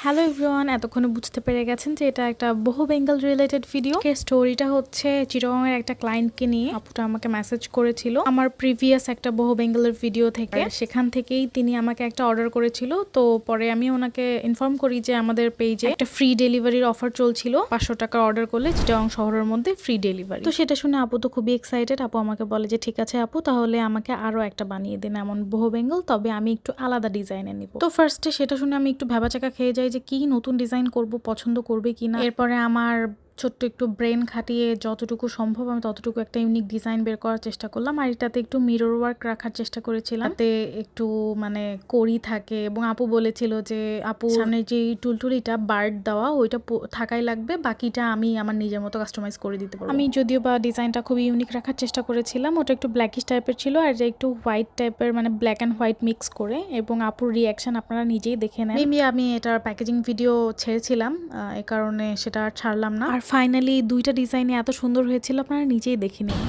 Hello everyone, এতক্ষণে বুঝতে পেরে গেছেন যে এটা একটা বহু বেঙ্গল রিলেটেড ভিডিও। স্টোরিটা হচ্ছে চিটাগংয়ের একটা ক্লায়েন্টকে নিয়ে। আপুটা আমাকে মেসেজ করেছিল আমার প্রিভিয়াস একটা বহু বেঙ্গলের ভিডিও থেকে। সেখান থেকেই তিনি আমাকে একটা অর্ডার করেছিল। তো পরে আমি ওনাকে ইনফর্ম করি যে আমাদের পেজে একটা ফ্রি ডেলিভারির অফার চলছিল, 500 টাকার অর্ডার করলে চিটাগং শহরের মধ্যে ফ্রি ডেলিভারি। তো সেটা শুনে আপু তো খুবই এক্সাইটেড। আপু আমাকে বলে যে ঠিক আছে আপু, তাহলে আমাকে আরো একটা বানিয়ে দিন এমন বহু বেঙ্গল, তবে আমি একটু আলাদা ডিজাইনে নিব। তো ফার্স্টে সেটা শুনে আমি একটু ভেবাচাকা খেয়ে যাই যে কি নতুন ডিজাইন করব, পছন্দ করবে কিনা। এরপরে আমার ছোট্ট একটু ব্রেন খাটিয়ে যতটুকু সম্ভব আমি ততটুকু একটা ইউনিক ডিজাইন বের করার চেষ্টা করলাম। আর এটাতে একটু মিরর ওয়ার্ক রাখার চেষ্টা করেছিলাম, তাতে একটু মানে কড়ি থাকে। এবং আপু বলেছিল যে আপু সামনে যে টুলটুলিটা বার্ড দেওয়া ওইটা থাকাই লাগবে, বাকিটা আমি আমার নিজের মতো কাস্টমাইজ করে দিতে পারবো। আমি যদিও বা ডিজাইনটা খুবই ইউনিক রাখার চেষ্টা করেছিলাম, ওটা একটু ব্ল্যাকিশ টাইপের ছিল আর যে একটু হোয়াইট টাইপের, মানে ব্ল্যাক অ্যান্ড হোয়াইট মিক্স করে। এবং আপুর রিয়াকশন আপনারা নিজেই দেখে নেন। আমি এটার প্যাকেজিং ভিডিও ছেড়েছিলাম, এ কারণে সেটা ছাড়লাম না। আর ফাইনালি দুইটা ডিজাইনে এত সুন্দর হয়েছিল, আপনারা নিজেই দেখে নিন।